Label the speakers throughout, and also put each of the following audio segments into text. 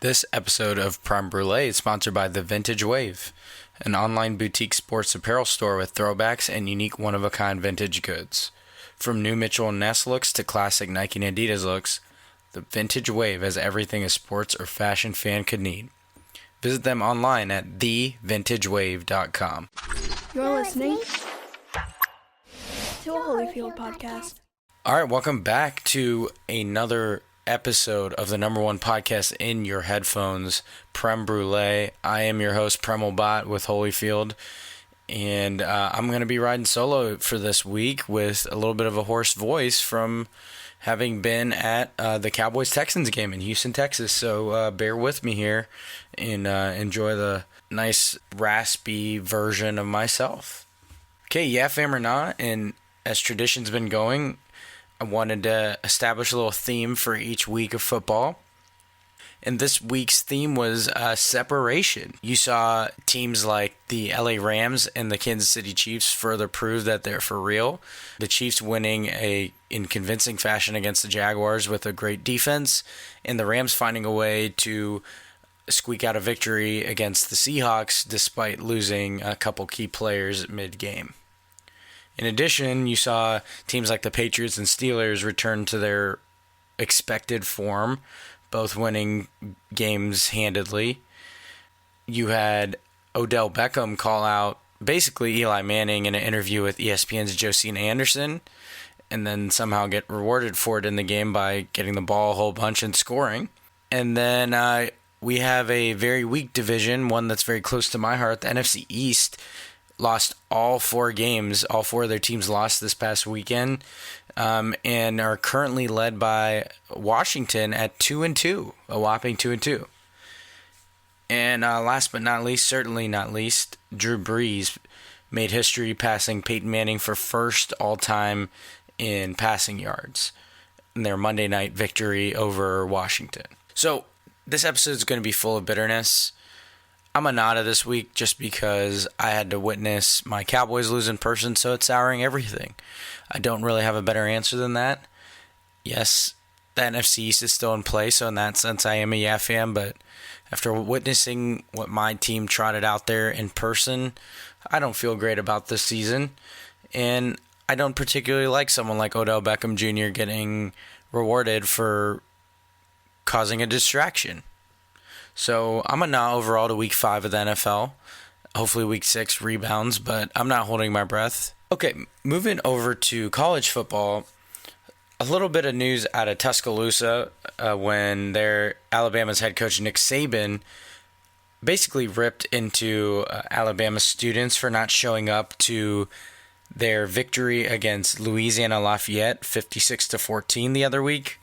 Speaker 1: This episode of Prime Brulee is sponsored by The Vintage Wave, an online boutique sports apparel store with throwbacks and unique one-of-a-kind vintage goods. From new Mitchell & Ness looks to classic Nike and Adidas looks, The Vintage Wave has everything a sports or fashion fan could need. Visit them online at thevintagewave.com.
Speaker 2: You're listening to a Holyfield podcast.
Speaker 1: All right, welcome back to another episode of the number one podcast in your headphones, Prem Brulee. I am your host, Premal Bot with Holyfield, and I'm going to be riding solo for this week with a little bit of a hoarse voice from having been at the Cowboys-Texans game in Houston, Texas. So bear with me here and enjoy the nice raspy version of myself. Okay, yeah, fam or not, and as tradition's been going, I wanted to establish a little theme for each week of football. And this week's theme was separation. You saw teams like the LA Rams and the Kansas City Chiefs further prove that they're for real. The Chiefs winning in convincing fashion against the Jaguars with a great defense, and the Rams finding a way to squeak out a victory against the Seahawks despite losing a couple key players mid-game. In addition, you saw teams like the Patriots and Steelers return to their expected form, both winning games handedly. You had Odell Beckham call out basically Eli Manning in an interview with ESPN's Josina Anderson, and then somehow get rewarded for it in the game by getting the ball a whole bunch and scoring. And then we have a very weak division, one that's very close to my heart, the NFC East. Lost all four games. All four of their teams lost this past weekend, and are currently led by Washington at 2-2, a whopping 2-2. And last but not least, certainly not least, Drew Brees made history passing Peyton Manning for first all-time in passing yards in their Monday night victory over Washington. So this episode is going to be full of bitterness. I'm a nada this week just because I had to witness my Cowboys lose in person, so it's souring everything. I don't really have a better answer than that. Yes, the NFC East is still in play, so in that sense I am a yeah fan, but after witnessing what my team trotted out there in person, I don't feel great about this season, and I don't particularly like someone like Odell Beckham Jr. getting rewarded for causing a distraction. So I'm a nah overall to week 5 of the NFL. Hopefully week 6 rebounds, but I'm not holding my breath. Okay, moving over to college football, a little bit of news out of Tuscaloosa when their Alabama's head coach Nick Saban basically ripped into Alabama students for not showing up to their victory against Louisiana Lafayette 56-14 the other week.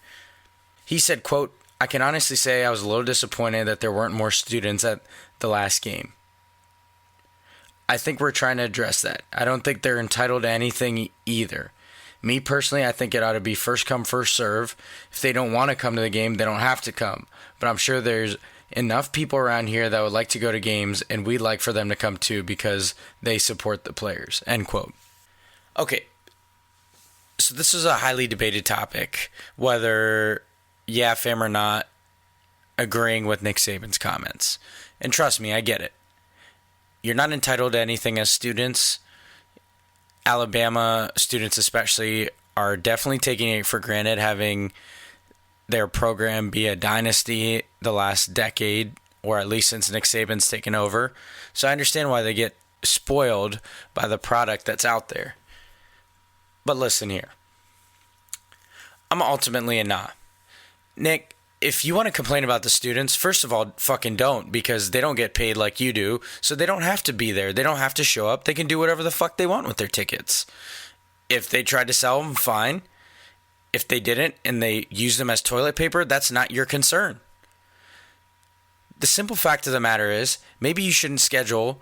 Speaker 1: He said, quote, "I can honestly say I was a little disappointed that there weren't more students at the last game. I think we're trying to address that. I don't think they're entitled to anything either. Me personally, I think it ought to be first come, first serve. If they don't want to come to the game, they don't have to come. But I'm sure there's enough people around here that would like to go to games, and we'd like for them to come too because they support the players." End quote. Okay, so this is a highly debated topic, whether yeah, fam or not, agreeing with Nick Saban's comments. And trust me, I get it. You're not entitled to anything as students. Alabama students especially are definitely taking it for granted, having their program be a dynasty the last decade, or at least since Nick Saban's taken over. So I understand why they get spoiled by the product that's out there. But listen here. I'm ultimately a nah. Nick, if you want to complain about the students, first of all, fucking don't, because they don't get paid like you do, so they don't have to be there. They don't have to show up. They can do whatever the fuck they want with their tickets. If they tried to sell them, fine. If they didn't and they used them as toilet paper, that's not your concern. The simple fact of the matter is, maybe you shouldn't schedule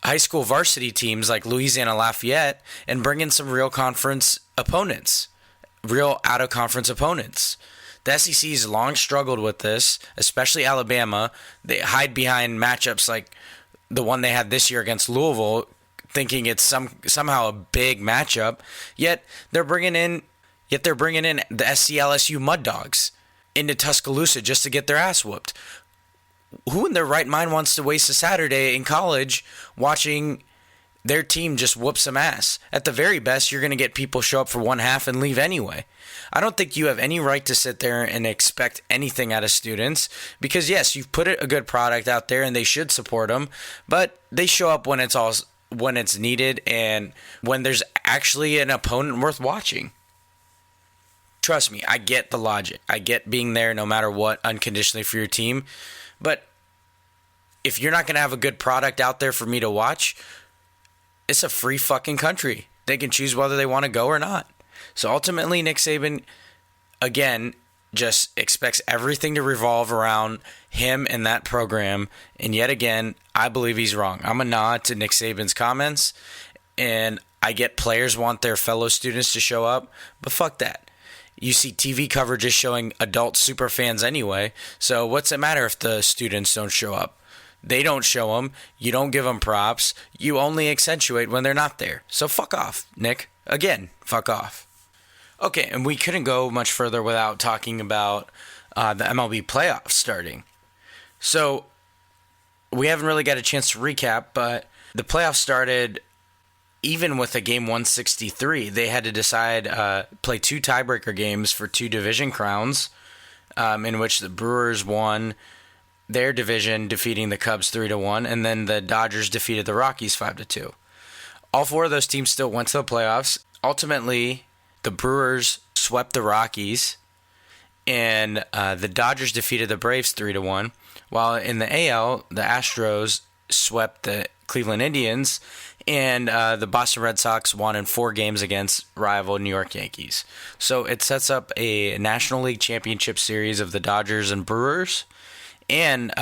Speaker 1: high school varsity teams like Louisiana Lafayette and bring in some real conference opponents, real out-of-conference opponents. The SEC's long struggled with this, especially Alabama. They hide behind matchups like the one they had this year against Louisville, thinking it's somehow a big matchup. Yet they're bringing in the SCLSU Mud Dogs into Tuscaloosa just to get their ass whooped. Who in their right mind wants to waste a Saturday in college watching their team just whoop some ass? At the very best, you're going to get people show up for one half and leave anyway. I don't think you have any right to sit there and expect anything out of students because, yes, you've put a good product out there and they should support them, but they show up when it's needed and when there's actually an opponent worth watching. Trust me, I get the logic. I get being there no matter what, unconditionally for your team. But if you're not going to have a good product out there for me to watch, it's a free fucking country. They can choose whether they want to go or not. So ultimately, Nick Saban, again, just expects everything to revolve around him and that program. And yet again, I believe he's wrong. I'm a nod to Nick Saban's comments. And I get players want their fellow students to show up. But fuck that. You see TV coverage is showing adult super fans anyway. So what's it matter if the students don't show up? They don't show them. You don't give them props. You only accentuate when they're not there. So fuck off, Nick. Again, fuck off. Okay, and we couldn't go much further without talking about the MLB playoffs starting. So we haven't really got a chance to recap, but the playoffs started even with a game 163. They had to decide, play 2 tiebreaker games for 2 division crowns, in which the Brewers won their division, defeating the Cubs 3-1, and then the Dodgers defeated the Rockies 5-2. All 4 of those teams still went to the playoffs. Ultimately, the Brewers swept the Rockies, and the Dodgers defeated the Braves 3-1, while in the AL, the Astros swept the Cleveland Indians, and the Boston Red Sox won in 4 games against rival New York Yankees. So it sets up a National League Championship Series of the Dodgers and Brewers, and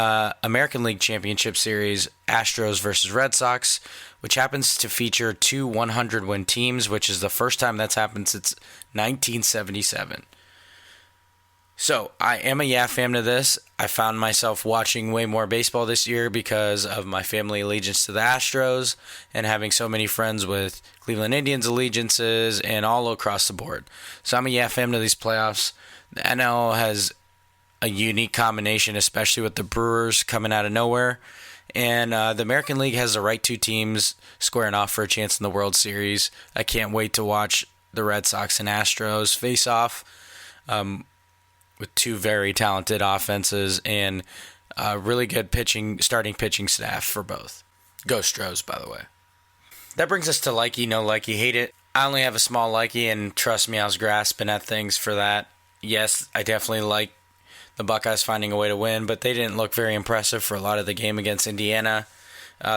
Speaker 1: American League Championship Series, Astros versus Red Sox, which happens to feature 2 100-win teams, which is the first time that's happened since 1977. So, I am a Yeah fan to this. I found myself watching way more baseball this year because of my family allegiance to the Astros and having so many friends with Cleveland Indians allegiances and all across the board. So, I'm a Yeah fan to these playoffs. The NL has a unique combination, especially with the Brewers coming out of nowhere. And the American League has the right 2 teams squaring off for a chance in the World Series. I can't wait to watch the Red Sox and Astros face off with 2 very talented offenses and really good starting pitching staff for both. Go Stros, by the way. That brings us to likey, no likey, hate it. I only have a small likey, and trust me, I was grasping at things for that. Yes, I definitely like the Buckeyes finding a way to win, but they didn't look very impressive for a lot of the game against Indiana.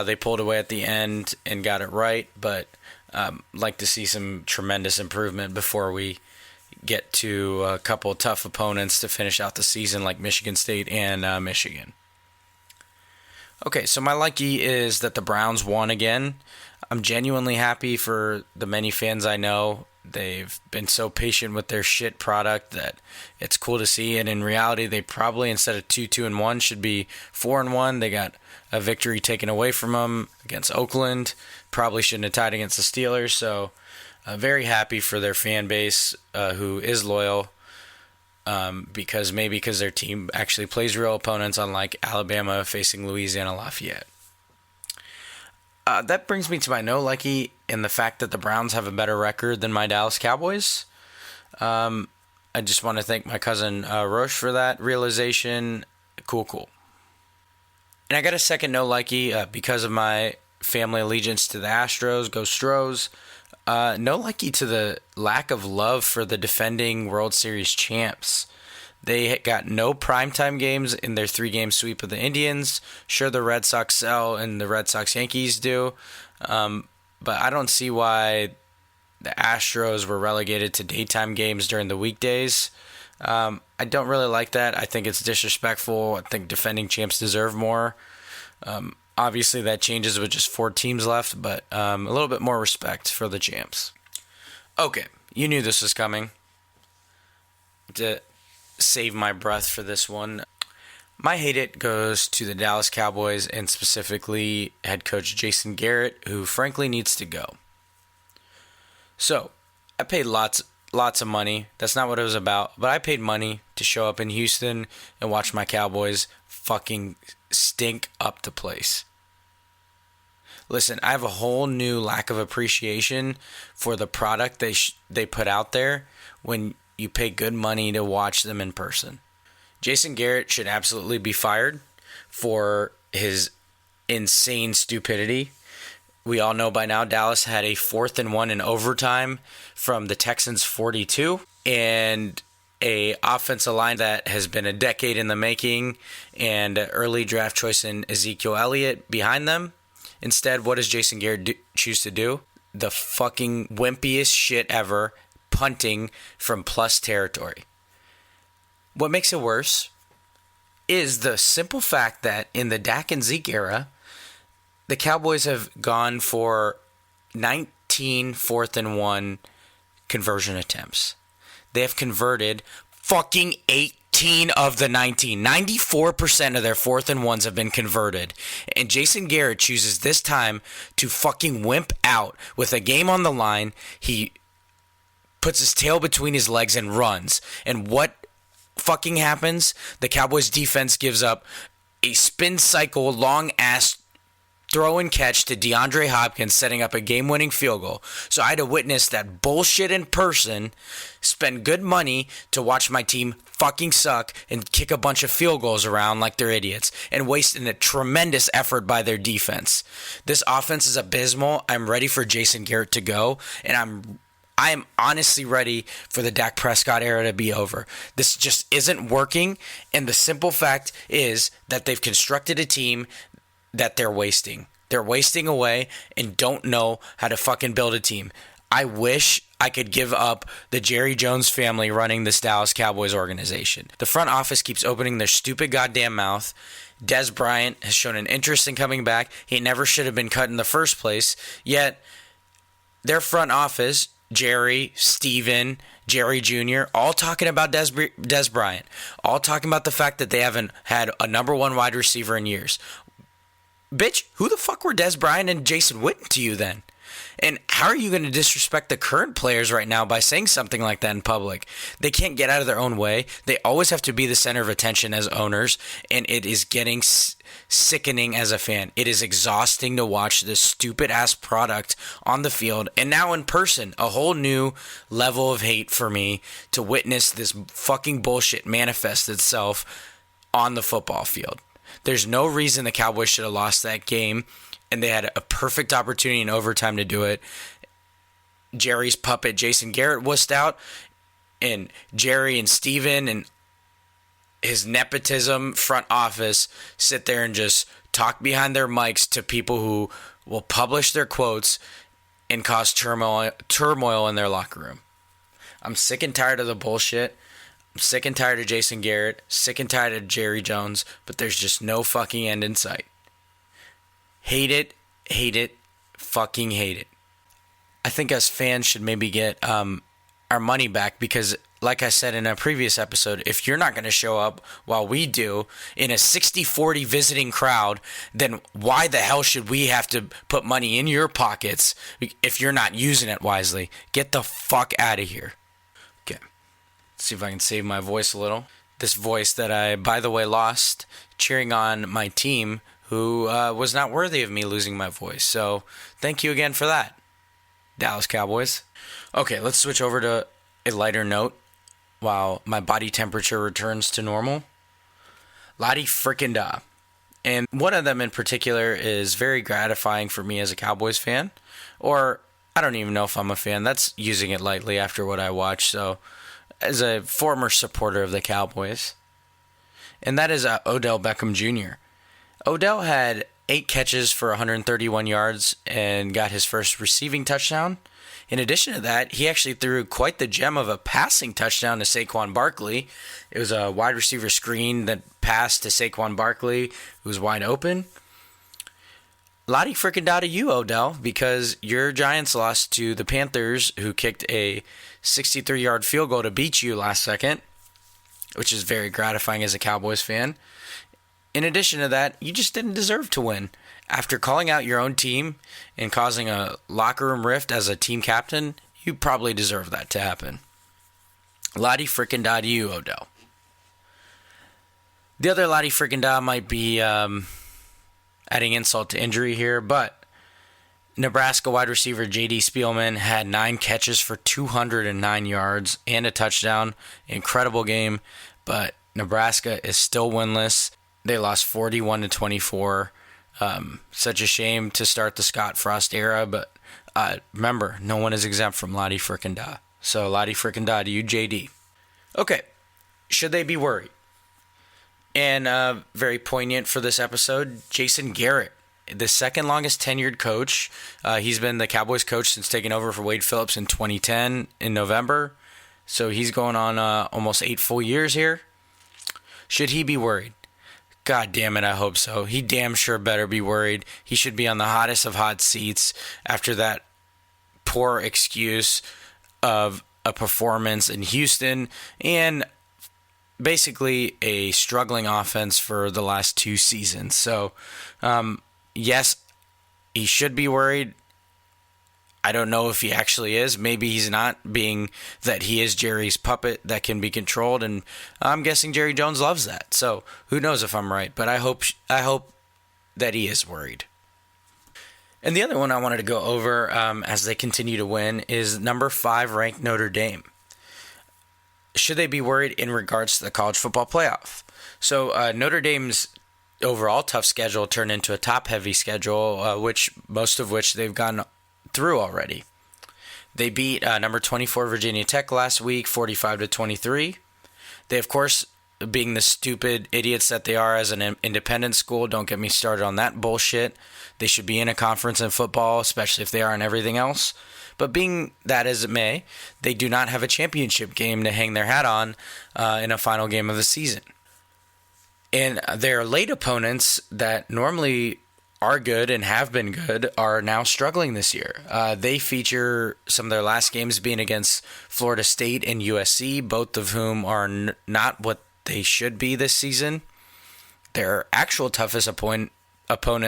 Speaker 1: They pulled away at the end and got it right, but like to see some tremendous improvement before we get to a couple of tough opponents to finish out the season, like Michigan State and Michigan. Okay, so my likey is that the Browns won again. I'm genuinely happy for the many fans I know. They've been so patient with their shit product that it's cool to see. And in reality, they probably, instead of 2-2-1, should be 4-1. They got a victory taken away from them against Oakland. Probably shouldn't have tied against the Steelers. So very happy for their fan base who is loyal because their team actually plays real opponents, unlike Alabama facing Louisiana Lafayette. That brings me to my no likey in the fact that the Browns have a better record than my Dallas Cowboys. I just want to thank my cousin Roche for that realization. Cool. And I got a second no likey because of my family allegiance to the Astros. Go Stros. No likey to the lack of love for the defending World Series champs. They got no primetime games in their 3-game sweep of the Indians. Sure, the Red Sox sell and the Red Sox-Yankees do. But I don't see why the Astros were relegated to daytime games during the weekdays. I don't really like that. I think it's disrespectful. I think defending champs deserve more. Obviously, that changes with just 4 teams left, but a little bit more respect for the champs. Okay, you knew this was coming. To save my breath for this one, my hate it goes to the Dallas Cowboys and specifically head coach Jason Garrett, who frankly needs to go. So, I paid lots of money. That's not what it was about, but I paid money to show up in Houston and watch my Cowboys fucking stink up the place. Listen, I have a whole new lack of appreciation for the product they put out there when you pay good money to watch them in person. Jason Garrett should absolutely be fired for his insane stupidity. We all know by now Dallas had a 4th and 1 in overtime from the Texans' 42, and a offensive line that has been a decade in the making, and an early draft choice in Ezekiel Elliott behind them. Instead, what does Jason Garrett choose to do? The fucking wimpiest shit ever, punting from plus territory. What makes it worse is the simple fact that in the Dak and Zeke era, the Cowboys have gone for 19 4th and 1 conversion attempts. They have converted fucking 18 of the 19. 94% of their 4th and 1s have been converted. And Jason Garrett chooses this time to fucking wimp out with a game on the line. He puts his tail between his legs and runs. And what fucking happens? The Cowboys defense gives up a spin cycle, long ass throw and catch to DeAndre Hopkins, setting up a game-winning field goal. So I had to witness that bullshit in person, spend good money to watch my team fucking suck and kick a bunch of field goals around like they're idiots, and wasting a tremendous effort by their defense. This offense is abysmal. I'm ready for Jason Garrett to go, and I am honestly ready for the Dak Prescott era to be over. This just isn't working, and the simple fact is that they've constructed a team that they're wasting. They're wasting away and don't know how to fucking build a team. I wish I could give up the Jerry Jones family running this Dallas Cowboys organization. The front office keeps opening their stupid goddamn mouth. Des Bryant has shown an interest in coming back. He never should have been cut in the first place. Yet, their front office, Jerry, Steven, Jerry Jr., all talking about Des Bryant. All talking about the fact that they haven't had a number 1 wide receiver in years. Bitch, who the fuck were Des Bryant and Jason Witten to you then? And how are you going to disrespect the current players right now by saying something like that in public? They can't get out of their own way. They always have to be the center of attention as owners, and it is getting sickening as a fan. It is exhausting to watch this stupid-ass product on the field, and now in person, a whole new level of hate for me to witness this fucking bullshit manifest itself on the football field. There's no reason the Cowboys should have lost that game, and they had a perfect opportunity in overtime to do it. Jerry's puppet, Jason Garrett, wussed out, and Jerry and Steven and his nepotism front office sit there and just talk behind their mics to people who will publish their quotes and cause turmoil in their locker room. I'm sick and tired of the bullshit. I'm sick and tired of Jason Garrett, sick and tired of Jerry Jones, but there's just no fucking end in sight. Hate it, fucking hate it. I think us fans should maybe get our money back because, like I said in a previous episode, if you're not going to show up while we do in a 60-40 visiting crowd, then why the hell should we have to put money in your pockets if you're not using it wisely? Get the fuck out of here. Okay. See if I can save my voice a little. This voice that I, by the way, lost cheering on my team who was not worthy of me losing my voice. So thank you again for that, Dallas Cowboys. Okay, let's switch over to a lighter note while my body temperature returns to normal. Lottie frickin' da. And one of them in particular is very gratifying for me as a Cowboys fan. Or I don't even know if I'm a fan. That's using it lightly after what I watched. So as a former supporter of the Cowboys. And that is Odell Beckham Jr. Odell had 8 catches for 131 yards and got his first receiving touchdown. In addition to that, he actually threw quite the gem of a passing touchdown to Saquon Barkley. It was a wide receiver screen that passed to Saquon Barkley, who was wide open. Lottie frickin' da to you, Odell, because your Giants lost to the Panthers, who kicked a 63-yard field goal to beat you last second, which is very gratifying as a Cowboys fan. In addition to that, you just didn't deserve to win. After calling out your own team and causing a locker room rift as a team captain, you probably deserve that to happen. Lottie frickin' da to you, Odell. The other Lottie freaking da might be adding insult to injury here, but Nebraska wide receiver J.D. Spielman had 9 catches for 209 yards and a touchdown. Incredible game, but Nebraska is still winless. They lost 41-24. Such a shame to start the Scott Frost era, but remember, no one is exempt from Lottie frickin' da. So Lottie frickin' da to you, J.D. Okay, should they be worried? And very poignant for this episode, Jason Garrett, the second longest tenured coach. He's been the Cowboys coach since taking over for Wade Phillips in 2010 in November. So he's going on almost 8 full years here. Should he be worried? God damn it, I hope so. He damn sure better be worried. He should be on the hottest of hot seats after that poor excuse of a performance in Houston and basically a struggling offense for the last 2 seasons. So, yes, he should be worried. I don't know if he actually is. Maybe he's not, being that he is Jerry's puppet that can be controlled, and I'm guessing Jerry Jones loves that. So who knows if I'm right, but I hope that he is worried. And the other one I wanted to go over as they continue to win is number 5 ranked Notre Dame. Should they be worried in regards to the college football playoff? So Notre Dame's overall tough schedule turned into a top-heavy schedule, most of which they've gone through already. They beat number 24 Virginia Tech last week, 45-23. They, of course, being the stupid idiots that they are as an independent school, don't get me started on that bullshit. They should be in a conference in football, especially if they are in everything else. But being that as it may, they do not have a championship game to hang their hat on in a final game of the season. And their late opponents that normally are good and have been good are now struggling this year. They feature some of their last games being against Florida State and USC, both of whom are not what they should be this season. Their actual toughest opponent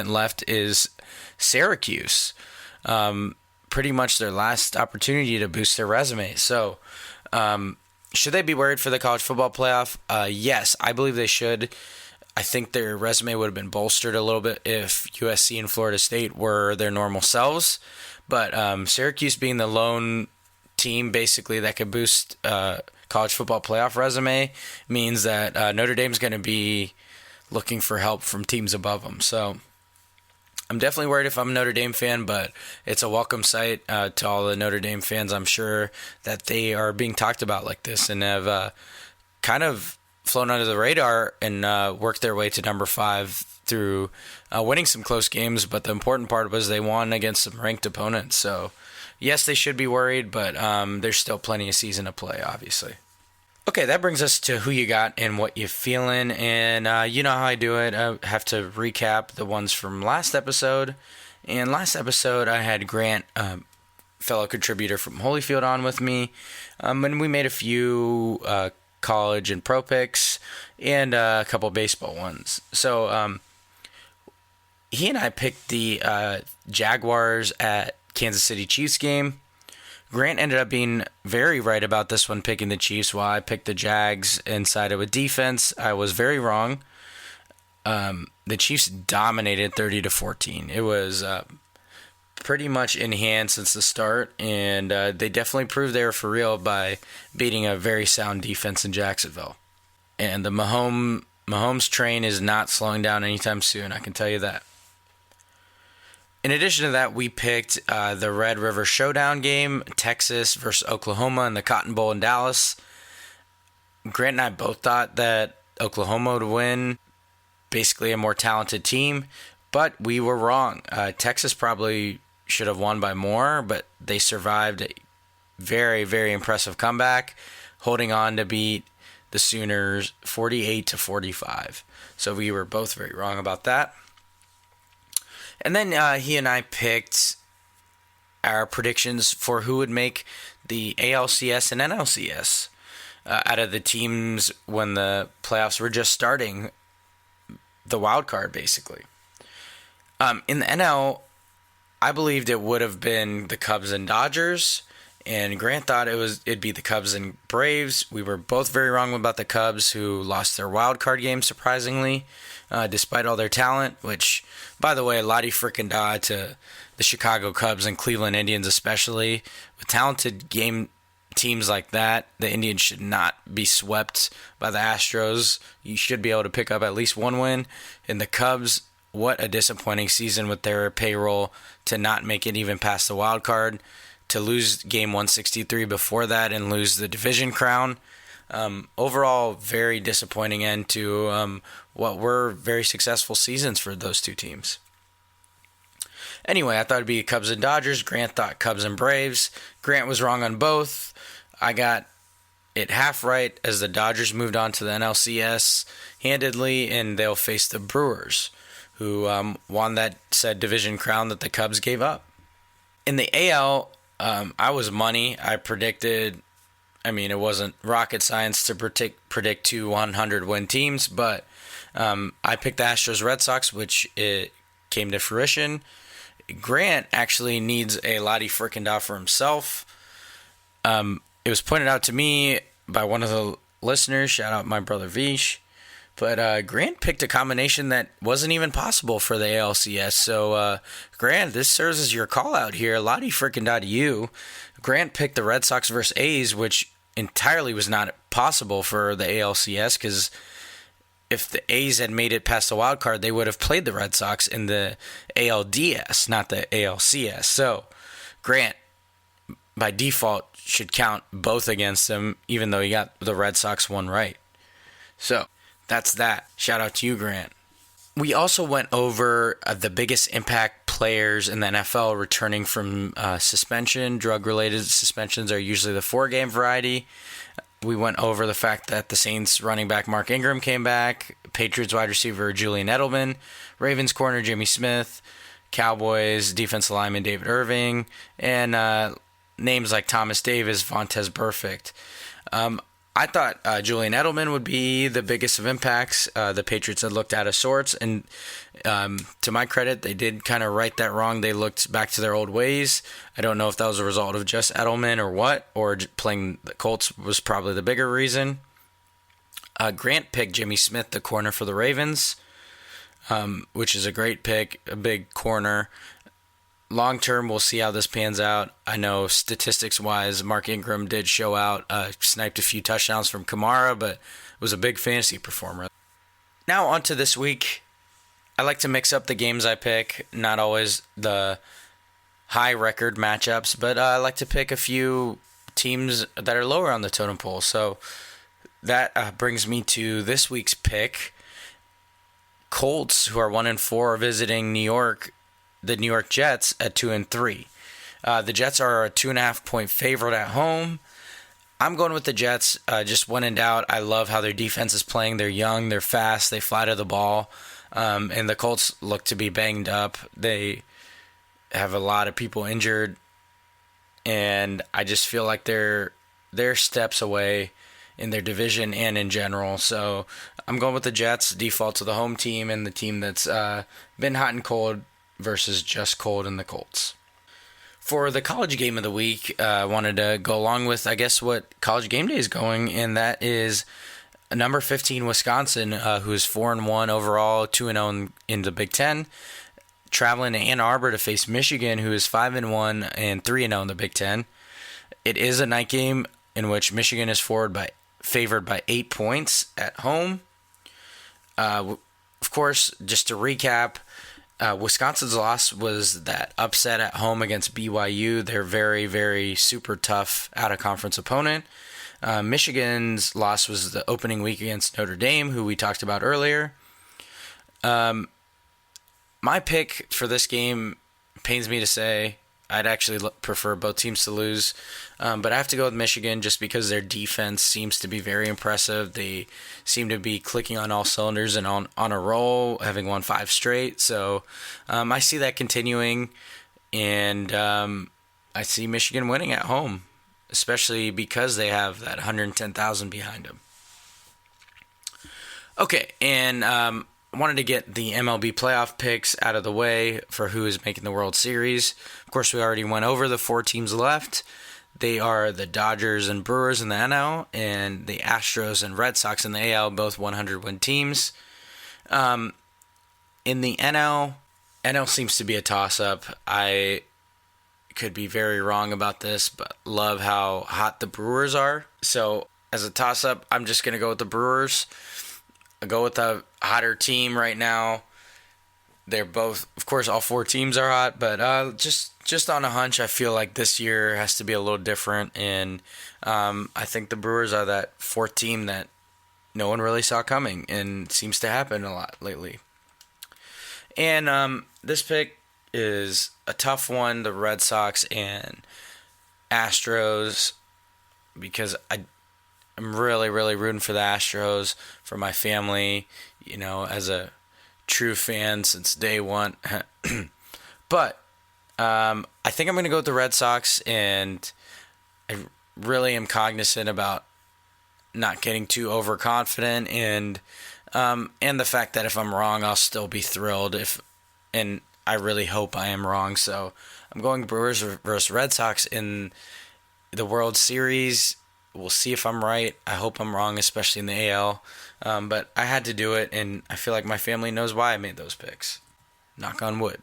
Speaker 1: left is Syracuse. Pretty much their last opportunity to boost their resume. So, should they be worried for the college football playoff? Yes, I believe they should. I think their resume would have been bolstered a little bit if USC and Florida State were their normal selves. But Syracuse being the lone team basically that could boost college football playoff resume means that Notre Dame's going to be looking for help from teams above them. So I'm definitely worried if I'm a Notre Dame fan, but it's a welcome sight to all the Notre Dame fans. I'm sure that they are being talked about like this and have kind of flown under the radar and worked their way to number 5 through winning some close games. But the important part was they won against some ranked opponents. So yes, they should be worried, but there's still plenty of season to play, obviously. Okay, that brings us to who you got and what you feeling. And you know how I do it. I have to recap the ones from last episode. And last episode, I had Grant, fellow contributor from Holyfield, on with me. And we made a few college and pro picks and a couple baseball ones. So he and I picked the Jaguars at Kansas City Chiefs game. Grant ended up being very right about this one, picking the Chiefs, while I picked the Jags and sided with defense. I was very wrong. The Chiefs dominated 30-14. It was pretty much in hand since the start, and they definitely proved they were for real by beating a very sound defense in Jacksonville. And the Mahomes train is not slowing down anytime soon, I can tell you that. In addition to that, we picked the Red River Showdown game, Texas versus Oklahoma in the Cotton Bowl in Dallas. Grant and I both thought that Oklahoma would win, basically a more talented team, but we were wrong. Texas probably should have won by more, but they survived a very, very impressive comeback, holding on to beat the Sooners 48-45. So we were both very wrong about that. And then he and I picked our predictions for who would make the ALCS and NLCS out of the teams when the playoffs were just starting, the wild card, basically. In the NL, I believed it would have been the Cubs and Dodgers, And Grant thought it'd be the Cubs and Braves. We were both very wrong about the Cubs, who lost their wild card game surprisingly, despite all their talent. Which, by the way, Lottie frickin' da to the Chicago Cubs and Cleveland Indians especially. With talented game teams like that, the Indians should not be swept by the Astros. You should be able to pick up at least one win. And the Cubs, what a disappointing season with their payroll to not make it even past the wild card. To lose game 163 before that and lose the division crown. Overall, very disappointing end to what were very successful seasons for those two teams. Anyway, I thought it'd be Cubs and Dodgers. Grant thought Cubs and Braves. Grant was wrong on both. I got it half right as the Dodgers moved on to the NLCS handedly, and they'll face the Brewers, who won that said division crown that the Cubs gave up. In the AL, I was money. I predicted, it wasn't rocket science to predict two 100-win teams, but I picked the Astros Red Sox, which it came to fruition. Grant actually needs a Lottie frickin' da for himself. It was pointed out to me by one of the listeners, shout out my brother Vish, but Grant picked a combination that wasn't even possible for the ALCS. So, Grant, this serves as your call out here. Lottie frickin' da to you. Grant picked the Red Sox versus A's, which entirely was not possible for the ALCS, because if the A's had made it past the wild card, they would have played the Red Sox in the ALDS, not the ALCS. So, Grant, by default, should count both against him, even though he got the Red Sox one right. So, that's that. Shout out to you, Grant. We also went over the biggest impact players in the NFL returning from suspension. Drug-related suspensions are usually the 4-game variety. We went over the fact that the Saints running back Mark Ingram came back, Patriots wide receiver Julian Edelman, Ravens corner Jimmy Smith, Cowboys defensive lineman David Irving, and names like Thomas Davis, Vontaze Burfict. I thought Julian Edelman would be the biggest of impacts. The Patriots had looked out of sorts, and to my credit, they did kind of right that wrong. They looked back to their old ways. I don't know if that was a result of just Edelman or what, or playing the Colts was probably the bigger reason. Grant picked Jimmy Smith, the corner for the Ravens, which is a great pick, a big corner. Long term, we'll see how this pans out. I know statistics-wise, Mark Ingram did show out, sniped a few touchdowns from Kamara, but was a big fantasy performer. Now on to this week. I like to mix up the games I pick, not always the high record matchups, but I like to pick a few teams that are lower on the totem pole. So that brings me to this week's pick. Colts, who are 1-4, are visiting the New York Jets at 2-3. The Jets are a 2.5-point favorite at home. I'm going with the Jets. Just when in doubt, I love how their defense is playing. They're young, they're fast, they fly to the ball. And the Colts look to be banged up. They have a lot of people injured. And I just feel like they're steps away in their division and in general. So I'm going with the Jets, default to the home team and the team that's been hot and cold versus just cold in the Colts. For the college game of the week, I wanted to go along with, I guess, what College Game Day is going, and that is number 15 Wisconsin, who is 4-1 overall, 2-0 in the Big Ten, traveling to Ann Arbor to face Michigan, who is 5-1 and 3-0 in the Big Ten. It is a night game in which Michigan is favored by 8 points at home. Of course, just to recap, Wisconsin's loss was that upset at home against BYU. They're very, very super tough out-of-conference opponent. Michigan's loss was the opening week against Notre Dame, who we talked about earlier. My pick for this game, pains me to say, I'd actually prefer both teams to lose. But I have to go with Michigan just because their defense seems to be very impressive. They seem to be clicking on all cylinders and on a roll, having won 5 straight. So I see that continuing, and I see Michigan winning at home, especially because they have that 110,000 behind them. Okay, and I wanted to get the MLB playoff picks out of the way for who is making the World Series. Of course, we already went over the 4 teams left. They are the Dodgers and Brewers in the NL, and the Astros and Red Sox in the AL, both 100-win teams. In the NL seems to be a toss-up. I could be very wrong about this, but love how hot the Brewers are. So as a toss-up, I'm just going to go with the Brewers. I'll go with the hotter team right now. They're both, of course, all four teams are hot, but just on a hunch, I feel like this year has to be a little different, and I think the Brewers are that fourth team that no one really saw coming, and seems to happen a lot lately. And this pick is a tough one, the Red Sox and Astros, because I'm really, really rooting for the Astros, for my family, as a true fan since day one. But I think I'm going to go with the Red Sox, and I really am cognizant about not getting too overconfident, and the fact that if I'm wrong, I'll still be thrilled, and I really hope I am wrong. So I'm going Brewers versus Red Sox in the World Series. We'll see if I'm right. I hope I'm wrong, especially in the AL. But I had to do it, and I feel like my family knows why I made those picks. Knock on wood.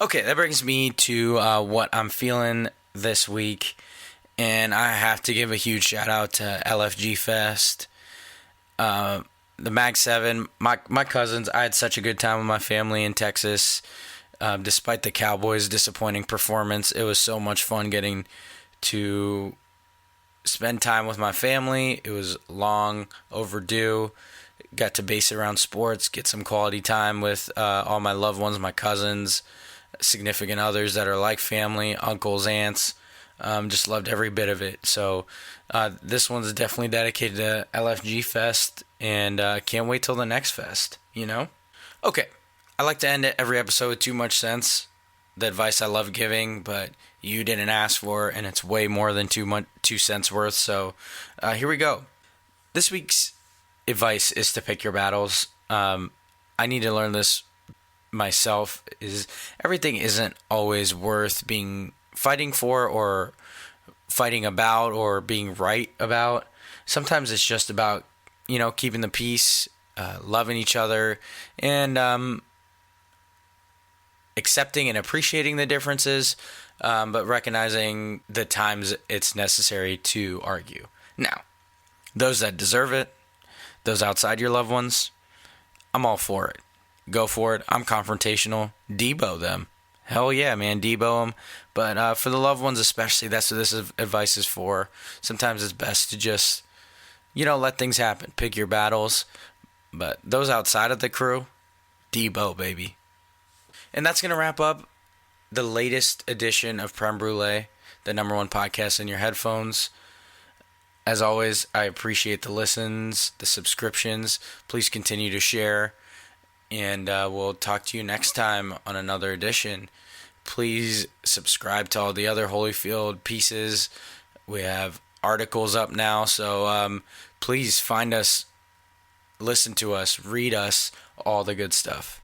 Speaker 1: Okay, that brings me to what I'm feeling this week. And I have to give a huge shout out to LFG Fest. The Mag 7, my cousins, I had such a good time with my family in Texas. Despite the Cowboys' disappointing performance, it was so much fun getting to spend time with my family. It was long overdue. Got to base it around sports, get some quality time with all my loved ones, my cousins, significant others that are like family, uncles, aunts. Just loved every bit of it. So this one's definitely dedicated to LFG Fest, and can't wait till the next fest, Okay, I like to end every episode with too much sense, the advice I love giving, but you didn't ask for, and it's way more than 2 cents worth, so here we go. This week's advice is to pick your battles. I need to learn this myself, is everything isn't always worth fighting for or fighting about or being right about. Sometimes it's just about, keeping the peace, loving each other, and accepting and appreciating the differences, but recognizing the times it's necessary to argue. Now, those that deserve it, those outside your loved ones, I'm all for it. Go for it. I'm confrontational. Debo them. Hell yeah, man, Debo them. But for the loved ones especially, that's what this advice is for. Sometimes it's best to just, let things happen. Pick your battles. But those outside of the crew, Debo, baby. And that's going to wrap up the latest edition of Prem Brulee, the #1 podcast in your headphones. As always, I appreciate the listens, the subscriptions. Please continue to share. And we'll talk to you next time on another edition. Please subscribe to all the other Holyfield pieces. We have articles up now, so please find us, listen to us, read us, all the good stuff.